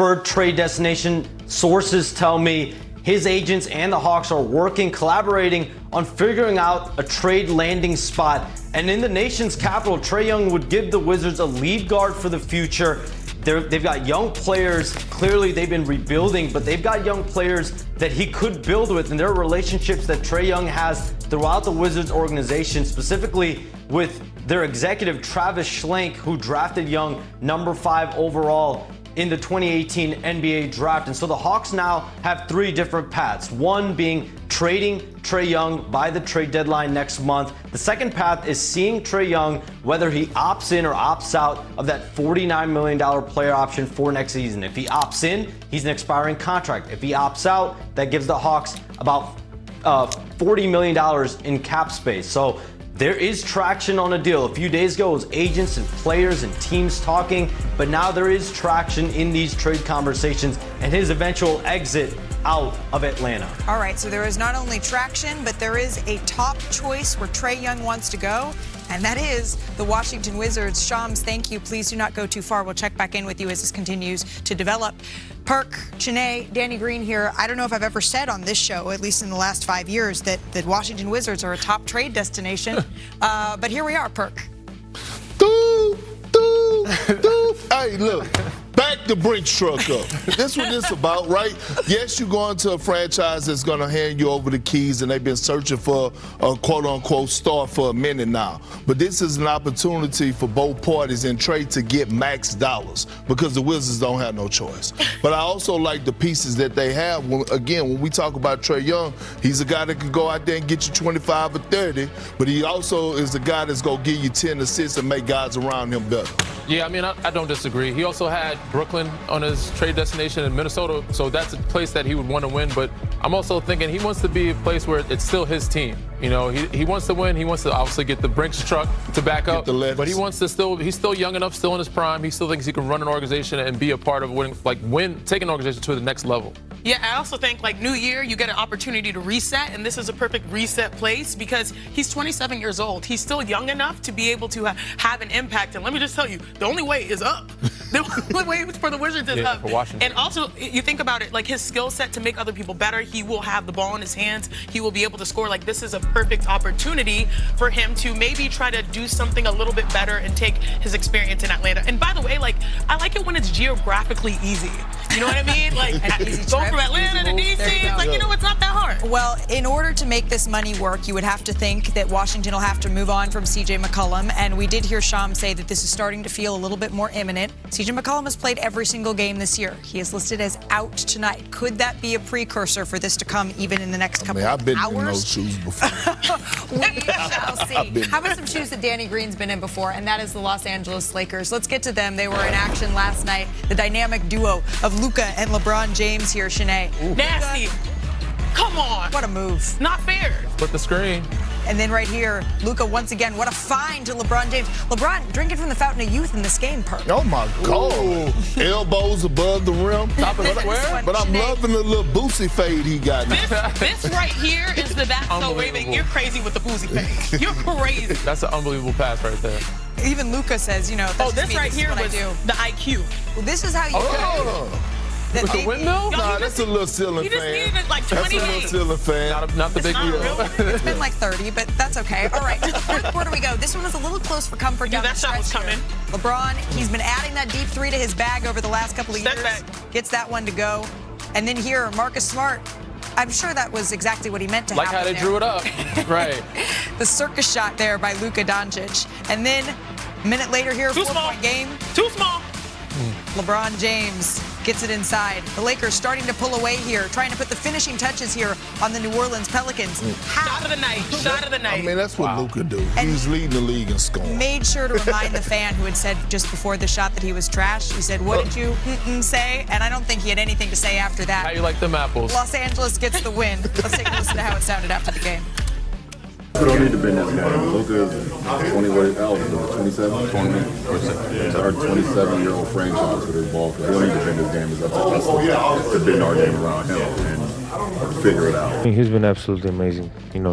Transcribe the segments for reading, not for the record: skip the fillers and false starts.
preferred trade destination. Sources tell me his agents and the Hawks are working, collaborating on figuring out a trade landing spot. And in the nation's capital, Trae Young would give the Wizards a lead guard for the future. They've got young players. Clearly, they've been rebuilding, but they've got young players that he could build with, and there are relationships that Trae Young has throughout the Wizards organization, specifically with their executive, Travis Schlenk, who drafted Young number 5 overall in the 2018 NBA draft. And so the Hawks now have 3 different paths. One being trading Trae Young by the trade deadline next month. The second path is seeing Trae Young, whether he opts in or opts out of that $49 million player option for next season. If he opts in, he's an expiring contract. If he opts out, that gives the Hawks about $40 million in cap space. So there is traction on a deal. A few days ago, it was agents and players and teams talking, but now there is traction in these trade conversations and his eventual exit out of Atlanta. All right, so there is not only traction, but there is a top choice where Trae Young wants to go, and that is the Washington Wizards. Shams, thank you. Please do not go too far. We'll check back in with you as this continues to develop. Perk, Chene, Danny Green here. I don't know if I've ever said on this show, at least in the last 5 years, that Washington Wizards are a top trade destination, but here we are, Perk. Hey, look, back the Brinks truck up. This what this about, right? Yes, you go into a franchise that's going to hand you over the keys, and they've been searching for a quote-unquote star for a minute now. But this is an opportunity for both parties in trade to get max dollars because the Wizards don't have no choice. But I also like the pieces that they have. When we talk about Trae Young, he's a guy that can go out there and get you 25 or 30, but he also is the guy that's going to give you 10 assists and make guys around him better. Yeah, I mean, I don't disagree. He also had Brooklyn on his trade destination in Minnesota, so that's a place that he would want to win. But I'm also thinking he wants to be a place where it's still his team. You know, he wants to win. He wants to obviously get the Brinks truck to back up. But he wants to he's still young enough, still in his prime. He still thinks he can run an organization and be a part of winning, take an organization to the next level. Yeah, I also think, new year, you get an opportunity to reset, and this is a perfect reset place because he's 27 years old. He's still young enough to be able to have an impact. And let me just tell you, the only way is up. The only way for the Wizards is up. For Washington. And also, you think about it, his skill set to make other people better, he will have the ball in his hands. He will be able to score. This is a perfect opportunity for him to maybe try to do something a little bit better and take his experience in Atlanta. And by the way, I like it when it's geographically easy. You know what I mean? Going from Atlanta to DC, it's not that hard. Well, in order to make this money work, you would have to think that Washington will have to move on from C.J. McCollum. And we did hear Shams say that this is starting to feel a little bit more imminent. C.J. McCollum has played every single game this year. He is listed as out tonight. Could that be a precursor for this to come even in the next couple of hours? I've been in those shoes before. We shall see. How about some shoes that Danny Green's been in before, and that is the Los Angeles Lakers. Let's get to them. They were in action last night. The dynamic duo of Luka and LeBron James here, Shanae. Nasty. Come on. What a move. Not fair. Split the screen. And then right here, Luka once again, what a find to LeBron James. LeBron drinking from the fountain of youth in this game, Perk. Oh, my God. Elbows above the rim. Top of the square. But I'm loving the little boosie fade he got now. This right here is the That's So Raving. You're crazy with the boosie fade. You're crazy. That's an unbelievable pass right there. Even Luka says, this right here was the IQ. Well, this is how you With the windmill? Nah, that's a little ceiling fan. You just needed 20 That's a little ceiling fan. Not the big deal. It's been 30, but that's okay. All right, fourth quarter we go. This one was a little close for comfort. That shot was coming. LeBron, he's been adding that deep 3 to his bag over the last couple of years. Back. Gets that one to go. And then here, Marcus Smart. I'm sure that was exactly what he meant to happen. Like how they drew it up. Right. The circus shot there by Luka Doncic. And then a minute later here, 4-point game. Too small. LeBron James gets it inside. The Lakers starting to pull away here, trying to put the finishing touches here on the New Orleans Pelicans. Shot of the night. Shot of the night. I mean, that's what Luka do. He's leading the league in scoring. Made sure to remind the fan who had said just before the shot that he was trash. He said, what did you say? And I don't think he had anything to say after that. How you like them apples? Los Angeles gets the win. Let's take a listen to how it sounded after the game. We don't need to bend this game. Luka is 27? 20. It's our 27-year-old franchise with his ball. We don't need to bend this game. It's up to bend our game around him and figure it out. He's been absolutely amazing.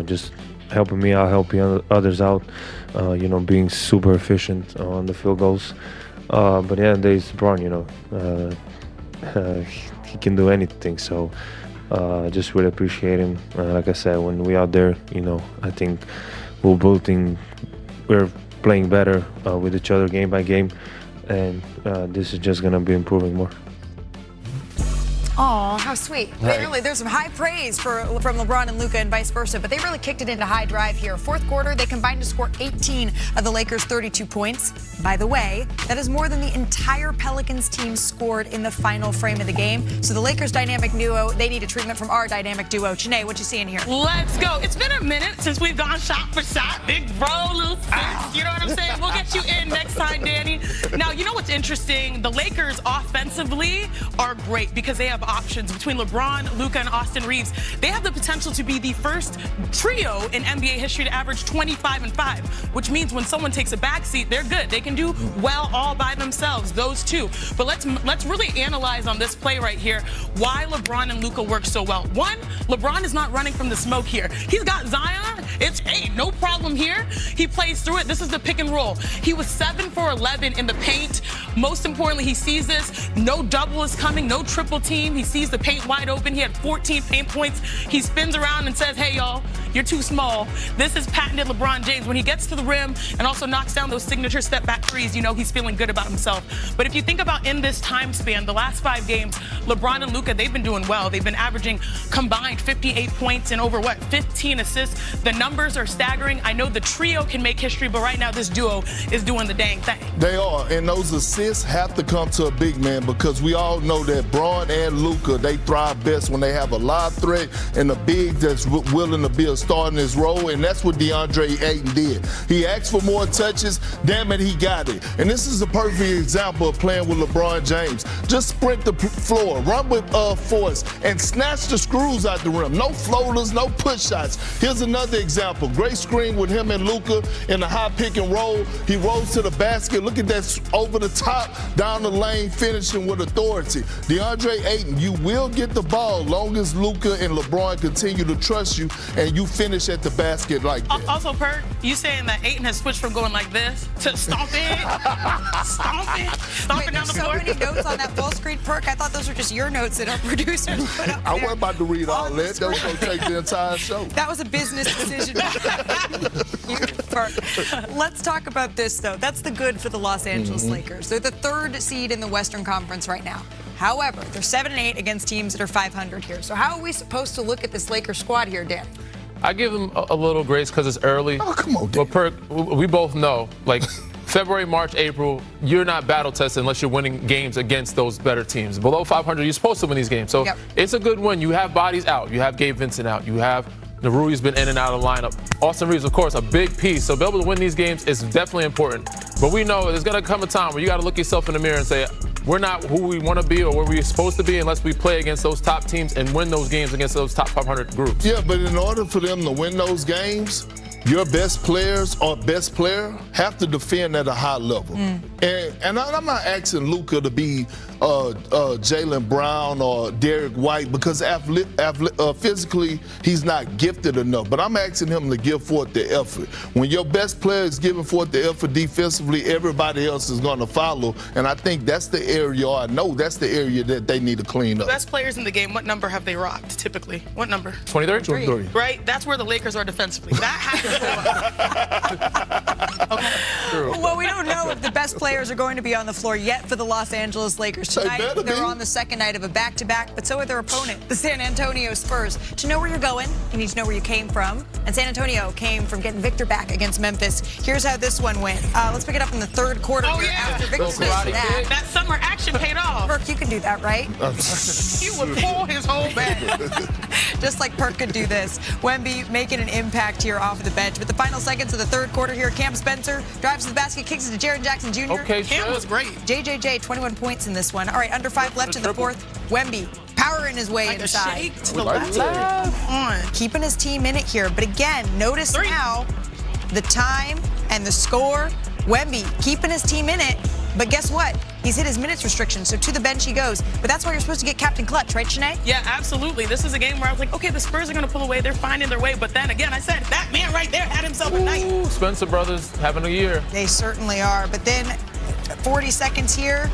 Just helping me out, helping others out. Being super efficient on the field goals. But yeah, there's LeBron. he can do anything. So just really appreciate him. Like I said, when we out there, I think we're playing better with each other game by game, and this is just gonna be improving more. Oh, how sweet. Really, there's some high praise from LeBron and Luka and vice versa, but they really kicked it into high drive here. Fourth quarter, they combined to score 18 of the Lakers' 32 points. By the way, that is more than the entire Pelicans team scored in the final frame of the game. So the Lakers' dynamic duo, they need a treatment from our dynamic duo. Chene, what you seeing here? Let's go. It's been a minute since we've gone shot for shot. Big bro, little sis. You know what I'm saying? We'll get you in next time, Danny. Now, you know what's interesting? The Lakers offensively are great because they have options between LeBron, Luka, and Austin Reeves. They have the potential to be the first trio in NBA history to average 25 and 5, which means when someone takes a backseat, they're good. They can do well all by themselves, those two. But let's really analyze on this play right here why LeBron and Luka work so well. One, LeBron is not running from the smoke here. He's got Zion. It's no problem here. He plays through it. This is the pick and roll. He was 7 for 11 in the paint. Most importantly, he sees this. No double is coming, no triple team. He sees the paint wide open. He had 14 paint points. He spins around and says, hey, y'all, you're too small. This is patented LeBron James. When he gets to the rim and also knocks down those signature step back threes, he's feeling good about himself. But if you think about in this time span, the last 5 games, LeBron and Luka, they've been doing well. They've been averaging combined 58 points and over 15 assists. The numbers are staggering. I know the trio can make history, but right now this duo is doing the dang thing. They are, and those assists have to come to a big man because we all know that Braun and Luka, they thrive best when they have a live threat and a big that's willing to be a star in his role, and that's what DeAndre Ayton did. He asked for more touches. Damn it, he got it. And this is a perfect example of playing with LeBron James. Just sprint the floor, run with force, and snatch the screws out the rim. No floaters, no push shots. Here's another example. Great screen with him and Luka in a high pick and roll. He rolls to the basket. Look at that over the top, down the lane, finishing with authority. DeAndre Ayton, you will get the ball long as Luka and LeBron continue to trust you and you finish at the basket like that. Also, Perk, you saying that Ayton has switched from going like this to stomping down the floor? So many notes on that full screen, Perk. I thought those were just your notes that our producers put up there. I wasn't about to read all that. That was going to take the entire show. That was a business decision. Let's talk about this, though. That's the good for the Los Angeles Lakers. They're the 3rd seed in the Western Conference right now. However, they're 7-8 against teams that are 500 here. So how are we supposed to look at this Lakers squad here, Dan? I give them a little grace because it's early. Oh, come on, Dan. But Perk, we both know, February, March, April, you're not battle tested unless you're winning games against those better teams. Below 500, you're supposed to win these games. So It's a good win. You have bodies out. You have Gabe Vincent out. You have Narui's been in and out of the lineup. Austin Reeves, of course, a big piece. So being able to win these games is definitely important. But we know there's going to come a time where you got to look yourself in the mirror and say, we're not who we want to be or where we're supposed to be unless we play against those top teams and win those games against those top 500 groups. Yeah, but in order for them to win those games, your best players or best player have to defend at a high level. And I'm not asking Luka to be Jaylen Brown or Derek White because physically he's not gifted enough. But I'm asking him to give forth the effort. When your best player is giving forth the effort defensively, everybody else is going to follow. And I think that's the area, or I know that's the area that they need to clean up. Best players in the game, what number have they rocked typically? What number? 23? 23. Right? That's where the Lakers are defensively. That has to go up. Okay. Well, we don't know if the best players are going to be on the floor yet for the Los Angeles Lakers tonight. They're on the second night of a back-to-back, but so are their opponent, the San Antonio Spurs. To know where you're going, you need to know where you came from. And San Antonio came from getting Victor back against Memphis. Here's how this one went. Let's pick it up in the 3rd quarter. After Victor missed that summer action paid off. Perk, you can do that, right? He would pull his whole bag. Just like Perk could do this. Wemby making an impact here off of the bench. But the final seconds of the 3rd quarter here, Cam Spencer drives to the basket, kicks it to Jaren Jackson Jr. Okay, Cam was great. JJJ, 21 points in this one. All right, under 5 left in the 4th. Wemby powering his way Like inside. a shake to the left. Keeping his team in it here. But again, notice now the time and the score. Wemby keeping his team in it. But guess what? He's hit his minutes restriction, so to the bench he goes. But that's why you're supposed to get Captain Clutch, right, Shanae? Yeah, absolutely. This is a game where I was like, okay, the Spurs are going to pull away. They're finding their way. But then again, I said, that man right there had himself a night. Spencer brothers having a year. They certainly are. But then 40 seconds here.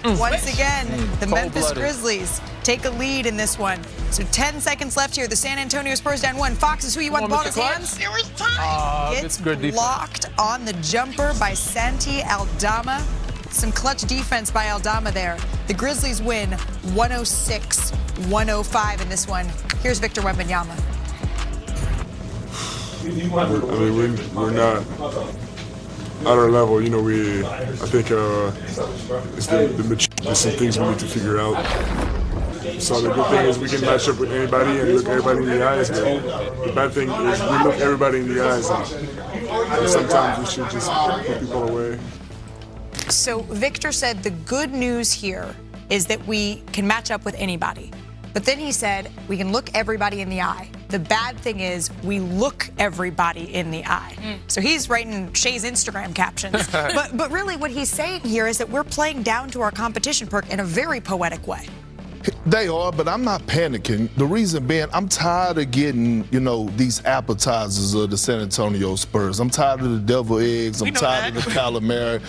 Once again, the Memphis Cold-blooded. Grizzlies take a lead in this one. So 10 seconds left here. The San Antonio Spurs down 1. Fox is who you want the ball in his hands. There was time. Gets good defense. blocked on the jumper by Santi Aldama. Some clutch defense by Aldama there. The Grizzlies win 106-105 in this one. Here's Victor Wembanyama. We're not at our level. You know, I think it's there's some things we need to figure out. So the good thing is we can match up with anybody and look everybody in the eyes. But the bad thing is we look everybody in the eyes, and sometimes we should just put people away. So Victor said the good news here is that we can match up with anybody. But then he said we can look everybody in the eye. The bad thing is we look everybody in the eye. So he's writing Shay's Instagram captions. but really what he's saying here is that we're playing down to our competition, Perk, in a very poetic way. They are, but I'm not panicking. The reason being, I'm tired of getting, these appetizers of the San Antonio Spurs. I'm tired of the devil eggs. I'm tired of the calamari.